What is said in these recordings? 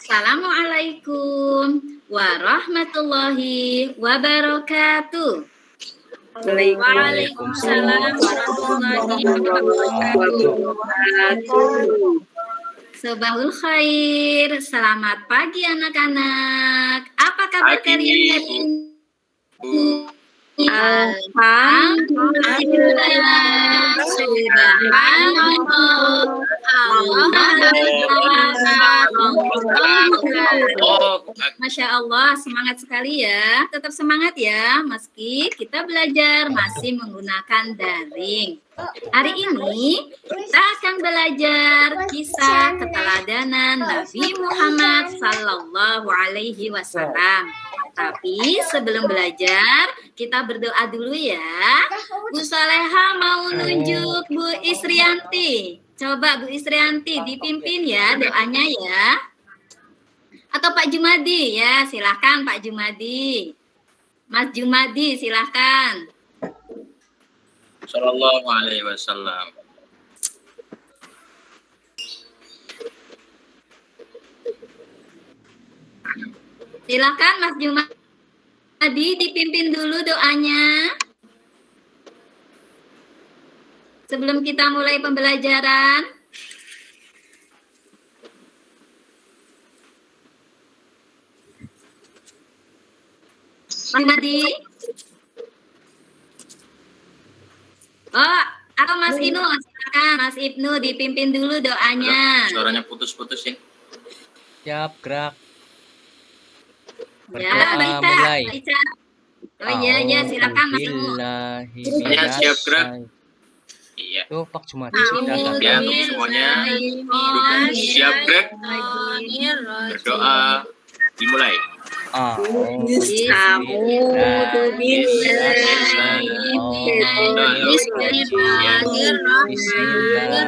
Assalamualaikum warahmatullahi wabarakatuh. Waalaikumsalam warahmatullahi wabarakatuh. Sobahul khair. Selamat pagi anak-anak. Apa kabar kalian hari ini? Alhamdulillah. Masya Allah, semangat sekali ya. Tetap semangat ya, meski kita belajar masih menggunakan daring. Hari ini kita akan belajar kisah keteladanan Nabi Muhammad Sallallahu Alaihi Wasallam. Tapi sebelum belajar, kita berdoa dulu ya. Bu Soleha mau nunjuk Bu Isrianti. Coba Bu Isrianti dipimpin ya doanya ya. Atau Pak Jumadi ya, silahkan Pak Jumadi. Mas Jumadi silahkan. Sallallahu alaihi wasallam. Silakan Mas Jumadi dipimpin dulu doanya. Sebelum kita mulai pembelajaran. Mas Jumadi. Oh, atau Mas Inu, silakan Mas Ibnu dipimpin dulu doanya. Suaranya putus-putus ya. Siap, gerak. Ya, mulai. Ica. Oh iya, silakan Mas Inu. Ya, siap gerak. Iya. Tuh, Pak Jumadi. Ya, untuk semuanya. Siap gerak. Berdoa. Dimulai.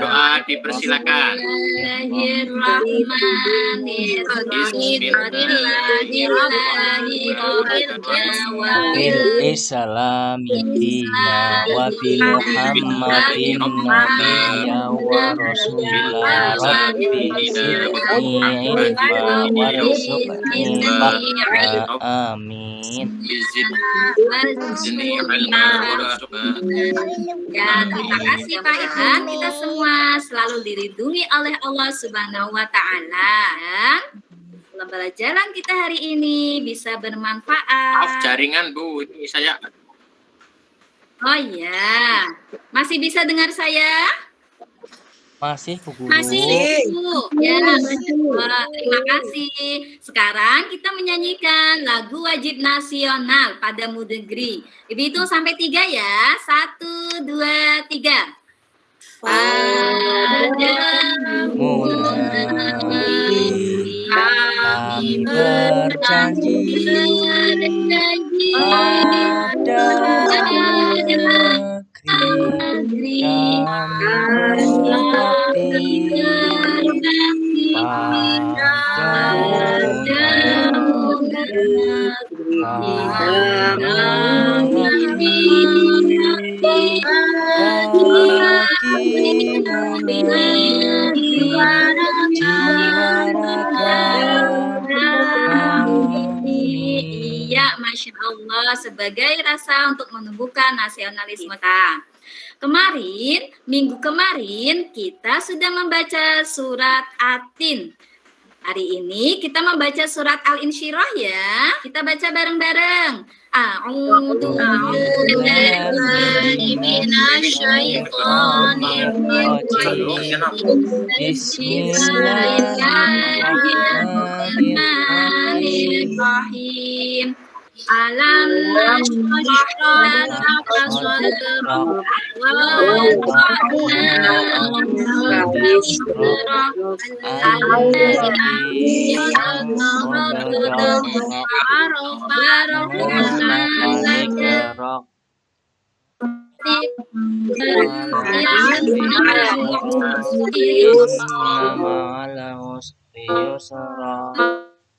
Doa dipersilakan. Bismillahirrahmanirrahim. Wa bi Muhammadin nabiyya wa rasulillah rabbi zidni warzuqni amin. Ya, terima kasih Pak Ivan. Kita semua selalu dilindungi oleh Allah Subhanahu wa Ta'ala. Pembelajaran kita hari ini bisa bermanfaat. Maaf jaringan Bu, ini saya. Oh iya, masih bisa dengar saya? Masih, Bu Guru. Masih, Bu. Ya, terima kasih. Sekarang kita menyanyikan lagu wajib nasional pada Mudegri. Ibu hitung sampai 3 ya. 1, 2, 3. Padamu kami berjanji pada negeri kami berbakti Iya, Masya Allah, sebagai rasa untuk menumbuhkan nasionalisme kita. Minggu kemarin kita sudah membaca surat Atin. Hari ini kita membaca surat Al-Insyirah ya. Kita baca bareng-bareng. A'udzu billahi minasyaitonir rajim. Bismillahirrahmanirrahim. Alam nashrah laka sadrak wa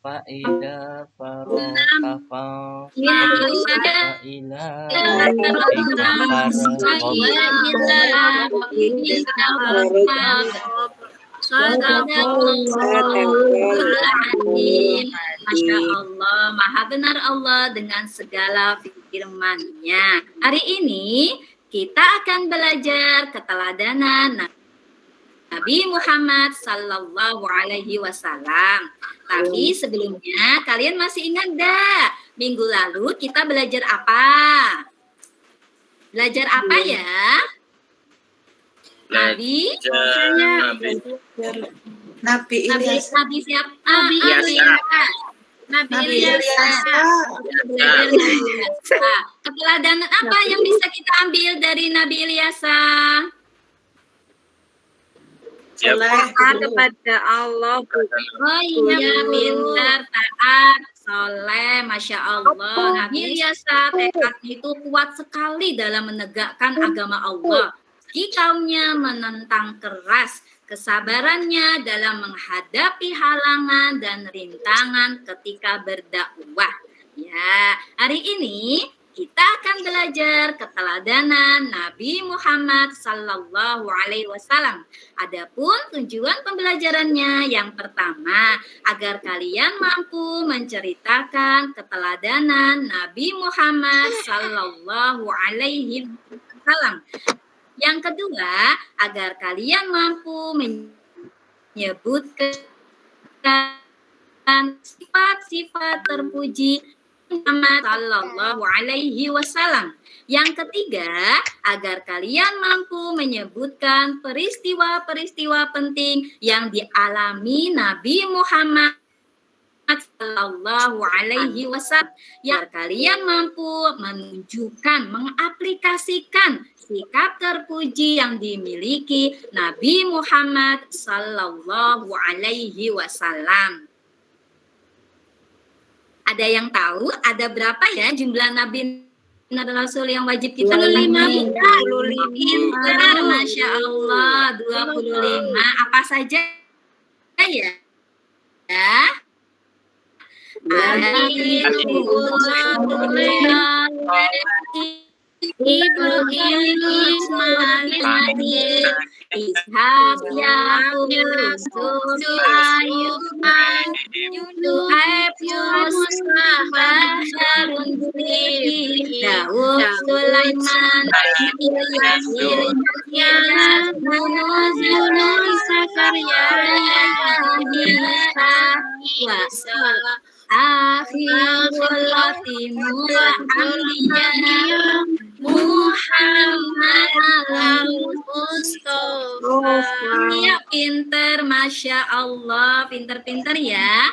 Fa'idha faraqta ila rabbika farghab. Shadaqallahul azim. Masya Allah, maha benar Allah dengan segala firman-Nya. Hari ini kita akan belajar keteladanan Nabi Muhammad Sallallahu Alaihi Wasallam. Tapi sebelumnya kalian masih ingat dah minggu lalu kita belajar apa? Belajar apa ya? Nabi Ilyas. Nabi siapa? Nabi Ilyas. Keteladanan apa yang bisa kita ambil dari Nabi Ilyas? Taat kepada Allah. Oh iya, pintar, taat, soleh, Masya Allah. Nabi Ilyas tekadnya itu kuat sekali dalam menegakkan agama Allah. Meski kaumnya menentang keras, kesabarannya dalam menghadapi halangan dan rintangan ketika berdakwah. Ya, hari ini kita akan belajar keteladanan Nabi Muhammad Sallallahu Alaihi Wasallam. Adapun tujuan pembelajarannya yang pertama, agar kalian mampu menceritakan keteladanan Nabi Muhammad Sallallahu Alaihi Wasallam. Yang kedua, agar kalian mampu menyebutkan sifat-sifat terpuji Muhammad Sallallahu Alaihi Wasallam. Yang ketiga, agar kalian mampu menyebutkan peristiwa-peristiwa penting yang dialami Nabi Muhammad Sallallahu Alaihi Wasallam. Yang kalian mampu menunjukkan, mengaplikasikan sikap terpuji yang dimiliki Nabi Muhammad Sallallahu Alaihi Wasallam. Ada yang tahu ada berapa ya jumlah Nabi dan Rasul yang wajib kita ikuti? 25. Masya Allah, 25. Apa saja ya? Ibrahim, Ismail, Ishak, Yakub, Yusuf, Ayub, Yunus, Harun, Daud, Sulaiman, Ilyas, Yunus, Zakaria, Isa, Akhirul Timur Anbiya Muhammad al-Mustafa. Ya, pinter, Masya Allah, pinter-pinter ya.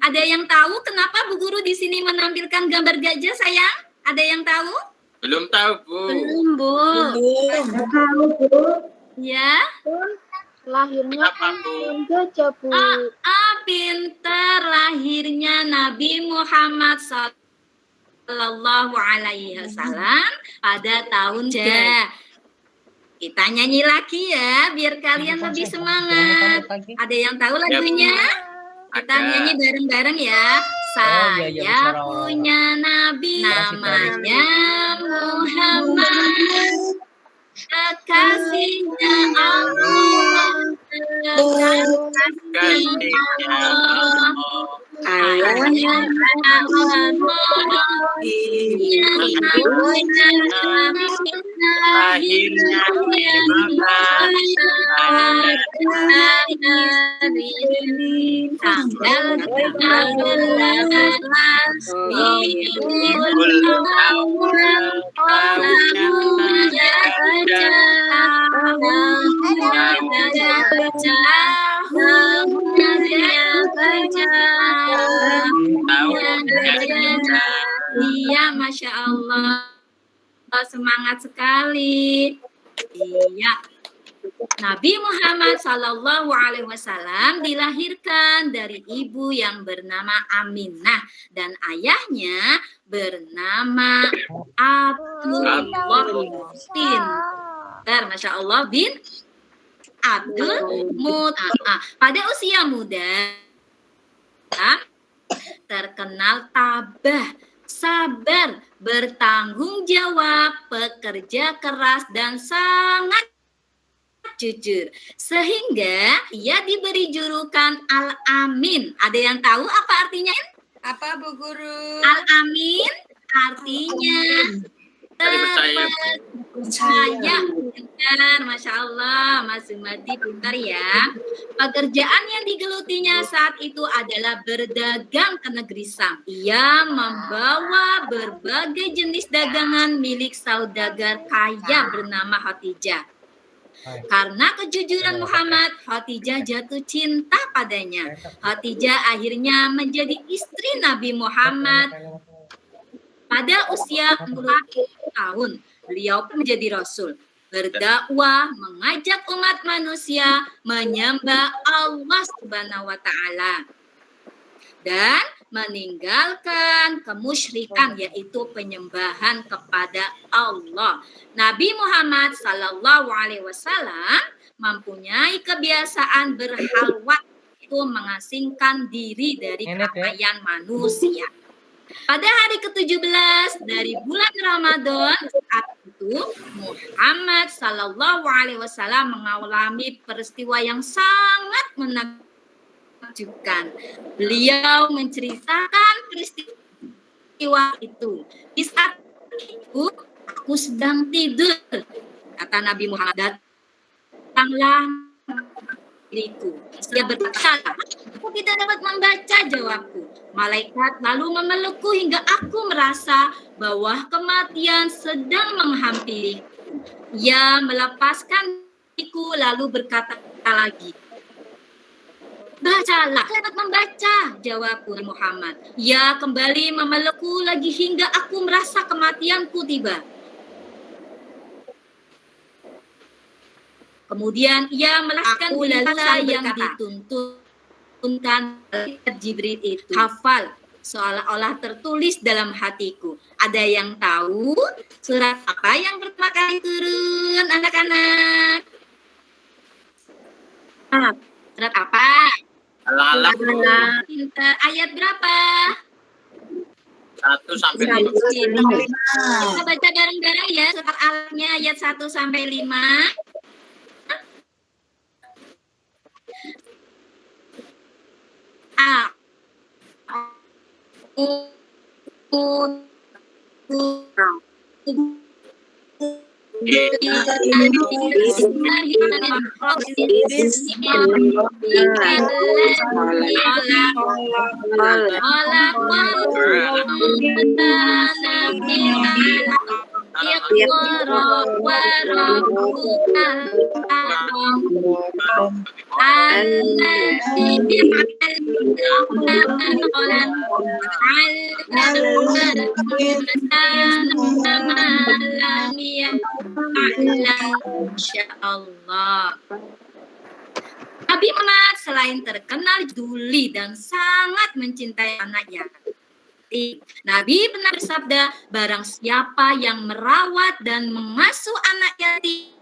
Ada yang tahu kenapa Bu Guru di sini menampilkan gambar gajah, sayang? Ada yang tahu? Belum tahu, Bu. Belum, Bu. Ya. Lahirnya gajah, Bu. Pinter, lahirnya Nabi Muhammad Sallallahu Alaihi Wasallam pada tahun Ja. Kita nyanyi lagi ya, biar kalian lebih semangat. Ada yang tahu lagunya? Kita nyanyi bareng-bareng ya. Saya punya Nabi, namanya Muhammad, kekasihnya Allah, kekasihnya Allah, ayahnya Allah, Lahirnya tanggal 13 Iya, Masya Allah. Semangat sekali. Iya. Nabi Muhammad Sallallahu Alaihi Wasallam dilahirkan dari ibu yang bernama Aminah dan ayahnya bernama Abdullah bin Masya Allah bin Abdul Muttalib. Pada usia muda terkenal tabah, sabar, bertanggung jawab, pekerja keras dan sangat jujur. Sehingga ia diberi julukan Al-Amin. Ada yang tahu apa artinya? Apa Bu Guru? Al-Amin artinya terpercaya. Benar, Masya Allah, Mas Zumadi pintar ya. Pekerjaan yang digelutinya saat itu adalah berdagang ke negeri Sam. Ia membawa berbagai jenis dagangan milik saudagar kaya bernama Khadijah. Karena kejujuran Muhammad, Khadijah jatuh cinta padanya. Khadijah akhirnya menjadi istri Nabi Muhammad pada usia 40 tahun. Beliau pun menjadi rasul, berdakwah, mengajak umat manusia menyembah Allah Subhanahu wa taala dan meninggalkan kemusyrikan, yaitu penyembahan kepada Allah. Nabi Muhammad sallallahu alaihi wasallam mempunyai kebiasaan berhalwat, itu mengasingkan diri dari keramaian manusia. Pada hari ke-17 dari bulan Ramadan, saat itu Muhammad sallallahu alaihi wasallam mengalami peristiwa yang sangat menakjubkan. Beliau menceritakan peristiwa itu. Di saat itu aku sedang tidur, kata Nabi Muhammad, datanglah diriku. Dia berkata, aku tidak dapat membaca, jawabku. Malaikat lalu memelukku hingga aku merasa bahwa kematian sedang menghampiri. Ia melepaskan diriku lalu berkata lagi, bacalah, aku dapat membaca, jawabku Muhammad. Ia kembali memelukku lagi hingga aku merasa kematianku tiba. Kemudian ia melepaskan ulala yang dituntunkan Jibril itu. Hafal, seolah-olah tertulis dalam hatiku. Ada yang tahu surat apa yang pertama kali turun, anak-anak? Surat apa? Al-Alaq Ayat berapa? 1 sampai 5. Kita baca bareng-bareng ya, surat Al-Alaqnya ayat 1 sampai 5. Insyaallah. Nabi Muhammad selain terkenal peduli dan sangat mencintai anak yatim, Nabi pernah bersabda, barang siapa yang merawat dan mengasuh anak yatim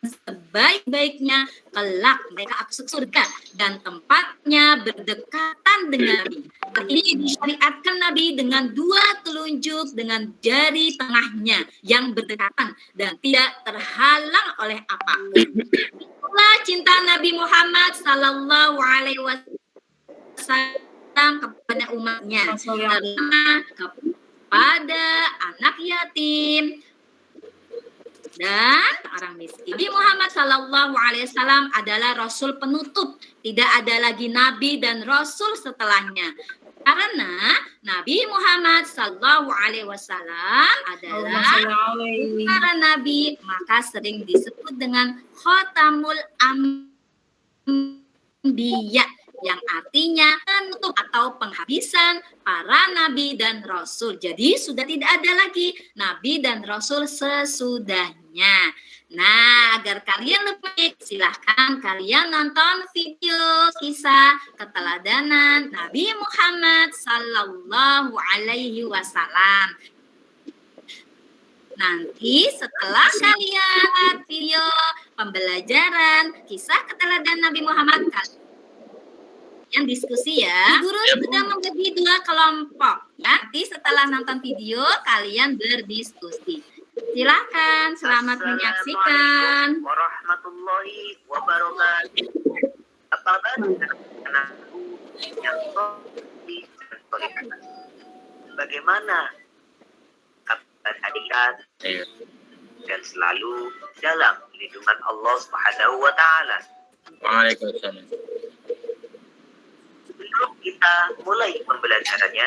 sebaik-baiknya, kelak mereka masuk surga dan tempatnya berdekatan dengan Nabi. Ini disyariatkan Nabi dengan 2 telunjuk dengan jari tengahnya yang berdekatan dan tidak terhalang oleh apapun. Itulah cinta Nabi Muhammad sallallahu alaihi wasallam kepada umatnya, terutama kepada anak yatim dan orang miskin. Nabi Muhammad sallallahu alaihi wasallam adalah rasul penutup. Tidak ada lagi nabi dan rasul setelahnya. Karena Nabi Muhammad sallallahu alaihi wasallam adalah para nabi, maka sering disebut dengan Khatamul Anbiya, yang artinya penutup atau penghabisan para nabi dan rasul. Jadi sudah tidak ada lagi nabi dan rasul sesudahnya. Nah, agar kalian lebih, silahkan kalian nonton video kisah keteladanan Nabi Muhammad sallallahu alaihi wasallam. Nanti setelah kalian lihat video pembelajaran kisah keteladanan Nabi Muhammad, yang diskusi ya. Guru sudah membagi 2 kelompok. Nanti setelah nonton video kalian berdiskusi. Silakan, selamat menyaksikan. Assalamualaikum warahmatullahi wabarakatuh. Apa kabar anakku yang soleh? Bagaimana kabar hadirat dan selalu dalam lindungan Allah Subhanahu wa taala. Waalaikumsalam. Sebelum kita mulai pembelajarannya,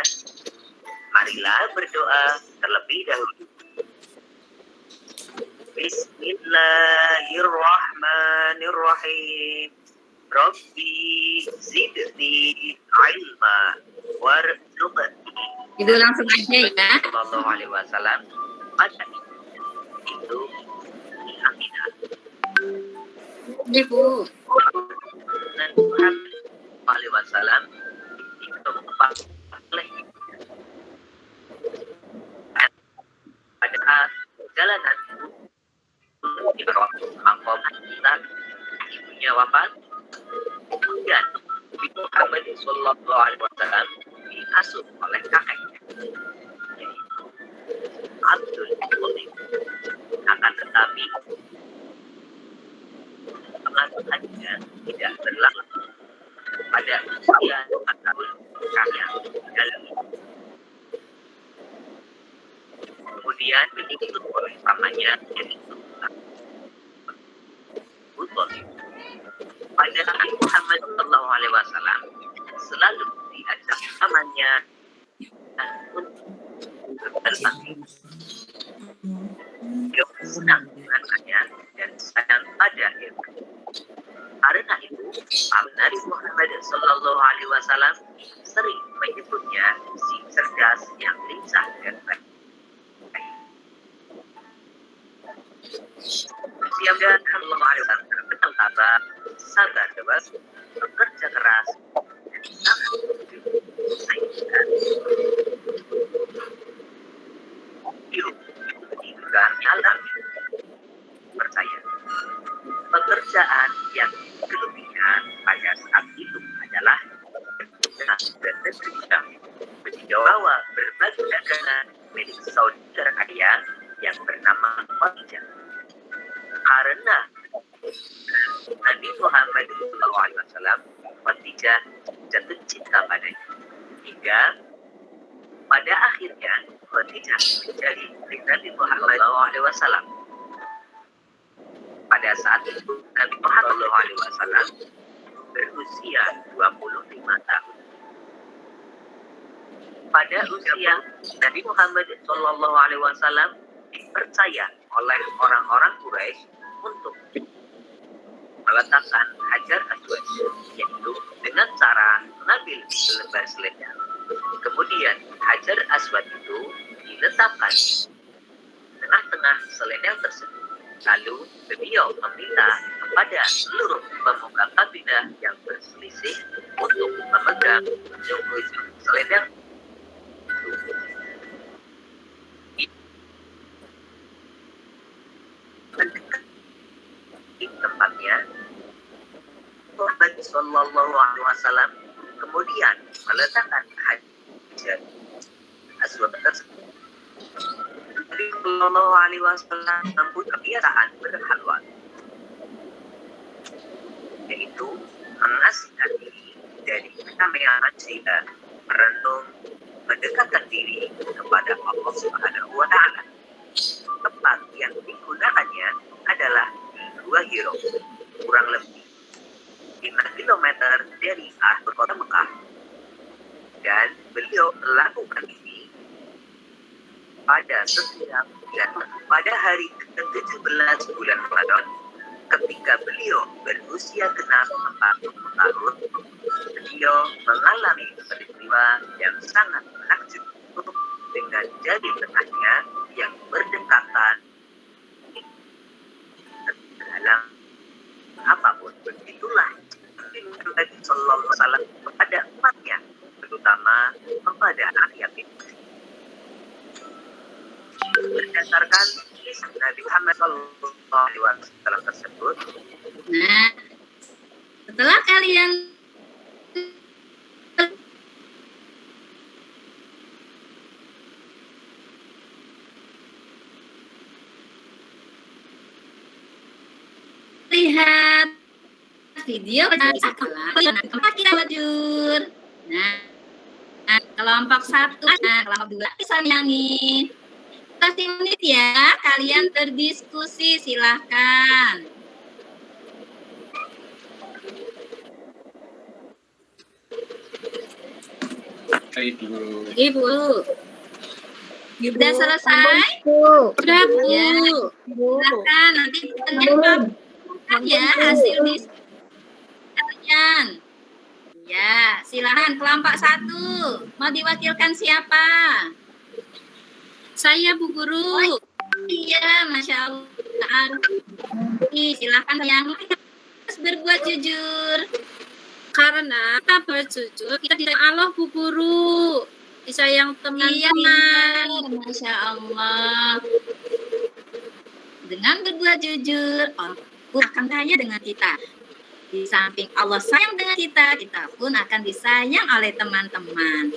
marilah berdoa terlebih dahulu. Bismillahirrahmanirrahim. Rabbi zidni ilma warzuqni. Ibu langsung aja ya. Sallallahu alaihi wasallam pada itu Aminah. Ibu. Dan Muhammad alaihi wasallam itu oleh pada saat perjalanan di bawah mangkok dan ibunya wafat, kemudian Muhammad sallallahu alaihi wasallam diasuh oleh kakeknya Abdul Muthalib. Akan tetapi pengasuhannya tidak berlangsung pada usia 4 tahun kakeknya dalam. Kemudian diikuti oleh pamannya yaitu Muthalib. Pada saat Muhammad sallallahu alaihi wasallam selalu diajak pamannya untuk berbagi. Dia senang dengan ayah dan sayang pada ibu. Karena itu, Nabi Muhammad sallallahu alaihi wasallam sering menyebutnya si cerdas yang lincah dan baik. Siap dan sallallahu alaihi wasallam berpegang tabah, sabar tewas, bekerja keras, dan sangat mencintai pendidikan alam. Percaya, pekerjaan yang kelebihan pada saat itu adalah dan bidang membawa berbagai dagangan milik saudara kaya yang bernama Khadijah. Karena Nabi Muhammad SAW, Khadijah jatuh cinta padanya, hingga pada akhirnya Khadijah menjadi istri Nabi Muhammad SAW. Pada saat itu Nabi Muhammad SAW berusia 25 tahun. Pada usia Nabi Muhammad SAW dipercaya oleh orang-orang Quraisy untuk meletakkan Hajar Aswad, yaitu dengan cara mengambil selebar selendang. Kemudian Hajar Aswad itu diletakkan tengah-tengah selendang tersebut. Lalu beliau meminta kepada seluruh pemuka kabilah yang berselisih untuk memegang ujung-ujung selendang di tempatnya. Muhammad sallallahu alaihi wasallam kemudian meletakkan Hajar Aswad tersebut. Nabi sallallahu alaihi wasallam mempunyai kebiasaan berhalwat, yaitu mengasihkan diri dari kecamean sehingga merenung, mendekatkan diri kepada Allah Subhanahu wa taala. Tempat yang digunakannya adalah Gua Hiro, kurang lebih 5 km dari akhir kota Mekah. Dan beliau melakukan ini pada setiap bulan, pada hari ke-17 bulan Ramadan, ketika beliau berusia genap 40 tahun. Beliau mengalami peristiwa yang sangat menakjubkan dengan jari tengahnya yang berdekatan dalam apapun. Begitulah Nabi sallallahu alaihi wasallam kepada umatnya, terutama kepada anak yatim. Berdasarkan kisah Nabi Muhammad sallallahu alaihi wasallam tersebut, Nah, setelah kalian lihat video kelompok kita bujur. Nah, kelompok 1, kelompok 2 bisa menyanyi. Kasih menit ya, kalian berdiskusi, silahkan. Ibu. Sudah selesai? Sudah, Bu. Ya. Silahkan, nanti ternyata ya hasil diskusi kalian. Ya, silahkan kelompok 1. Mau diwakilkan siapa? Saya, Bu Guru. Oh, iya, Masya Allah. Silahkan yang harus berbuat jujur. Karena kita berjujur, kita tidak Allah, Bu Guru. Disayang teman-teman. Iya, Masya Allah. Dengan berbuat jujur, Allah akan kaya dengan kita. Di samping Allah sayang dengan kita, kita pun akan disayang oleh teman-teman.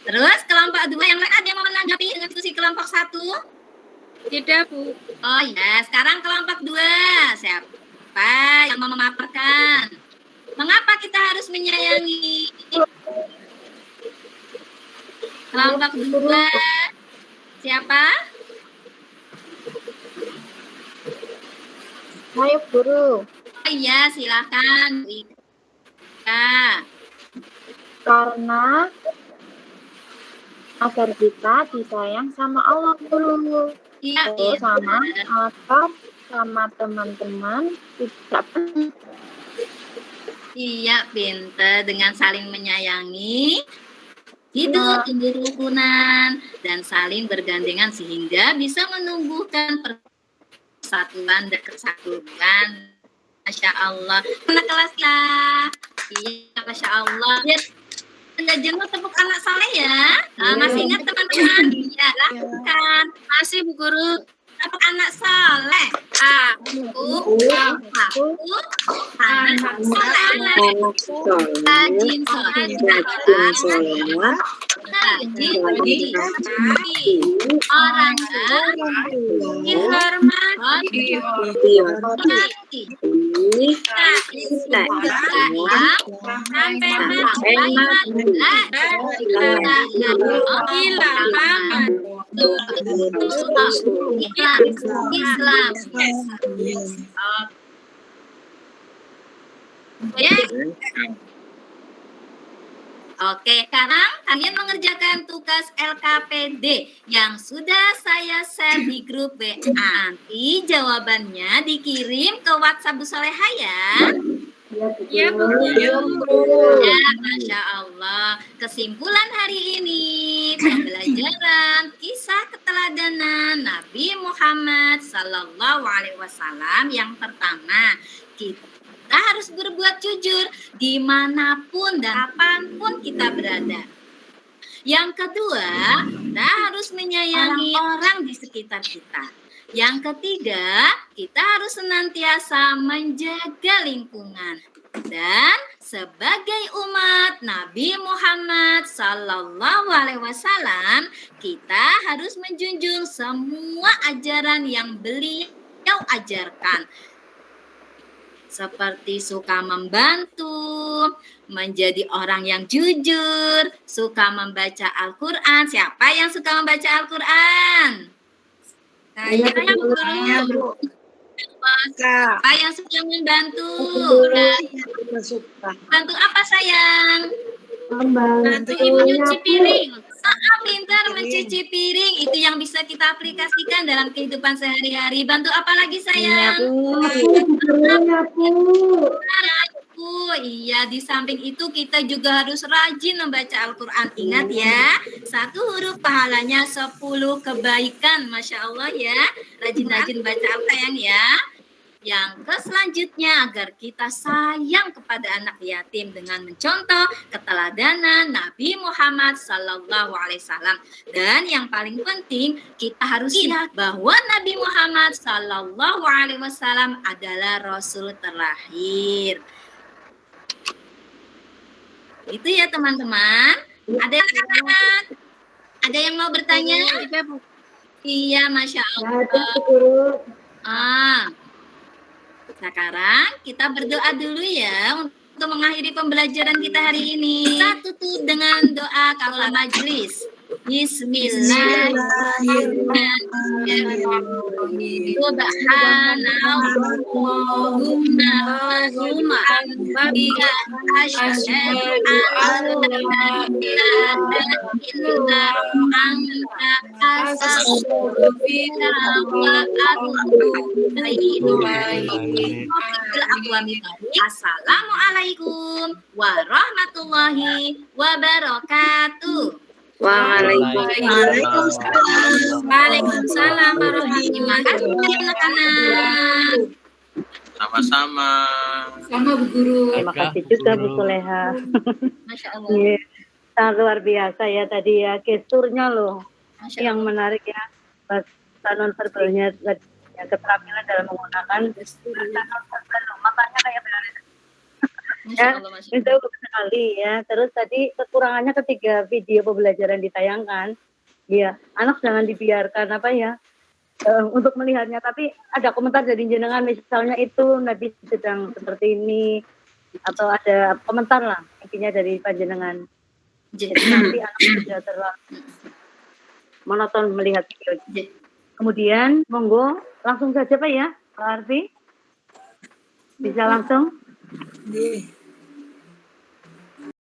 Terus kelompok 2 yang lain ada yang mau menanggapi dengan diskusi kelompok 1? Tidak, Bu. Oh ya, sekarang kelompok 2. Siapa yang mau memaparkan? Mengapa kita harus menyayangi? Kelompok 2. Siapa? Ayo Guru. Oh iya, silakan. Ika. Karena agar kita disayang sama Allah Guru. Iya, Terus sama agar sama teman-teman tidak iya, pinter dengan saling menyayangi, hidup di kerukunan dan saling bergandengan sehingga bisa menumbuhkan persatuan dan kesatuan. Masya Allah. Anak kelas ya. Iya, Masya Allah. Ya, Anda jemput tepuk anak saleh ya. Masih ingat teman-teman? Ya, lakukan. Masih Bu Guru. Tepuk anak saleh. Aku anak saleh. Rajin sholat. Rajin berdiri. Orang dihormati. Islam. Ya. Oke, sekarang kalian mengerjakan tugas LKPD yang sudah saya share di grup WA. Nanti jawabannya dikirim ke WhatsApp Bu Soleha ya. Ya, Bu. Ya, Masya Allah. Kesimpulan hari ini, pembelajaran kisah keteladanan Nabi Muhammad Sallallahu Alaihi Wasallam. Yang pertama, kita harus berbuat jujur dimanapun dan kapanpun kita berada. Yang kedua, kita harus menyayangi orang di sekitar kita. Yang ketiga, kita harus senantiasa menjaga lingkungan. Dan sebagai umat Nabi Muhammad Sallallahu Alaihi Wasallam, kita harus menjunjung semua ajaran yang beliau ajarkan. Seperti suka membantu, menjadi orang yang jujur, suka membaca Al-Quran. Siapa yang suka membaca Al-Quran? Saya, Guru. Siapa yang suka membantu? Bantu apa, sayang? Bantu ibu nyuci piring. Pintar mencuci piring, itu yang bisa kita aplikasikan dalam kehidupan sehari-hari. Bantu apa lagi, sayang? Iya, di samping itu kita juga harus rajin membaca Al-Quran. Ingat ya, 1 huruf pahalanya 10 kebaikan. Masya Allah ya, rajin-rajin baca Al-Quran ya. Yang selanjutnya, agar kita sayang kepada anak yatim dengan mencontoh keteladanan Nabi Muhammad Sallallahu Alaihi Wasallam. Dan yang paling penting, kita harus ingat bahwa Nabi Muhammad Sallallahu Alaihi Wasallam adalah Rasul terakhir. Itu ya teman-teman. Ada yang katakan? Ada yang mau bertanya? Iya, Masya Allah. Sekarang kita berdoa dulu ya untuk mengakhiri pembelajaran kita hari ini. Kita tutup dengan doa kafaratul majlis. Bismillahirrahmanirrahim. Subhanallahumma wa bihamdika asyhadu an la ilaha illa anta astaghfiruka wa atubu ilaik. Assalamualaikum warahmatullahi wabarakatuh. Waalaikumsalam warahmatullahi wabarakatuh. Anak-anak. Sama-sama. Sama Bu Guru. Terima kasih juga Bu Soleha. Masya Allah. Iya, sangat luar biasa ya tadi ya, gesturnya loh Masya yang Allah. menarik ya, bahasa nonverbalnya, ya, keterampilan dalam menggunakan bahasa nonverbal loh, matanya kayak berani. Masya Allah, Masya Itu bagus sekali ya. Terus tadi kekurangannya ketika video pembelajaran ditayangkan, ya anak jangan dibiarkan apa ya untuk melihatnya. Tapi ada komentar dari jenengan misalnya itu Nabi sedang seperti ini atau ada komentar lah intinya dari panjenengan. Jadi nanti anak sudah terlalu monoton melihat video. Kemudian monggo langsung saja Pak ya, Pak Arfi bisa langsung.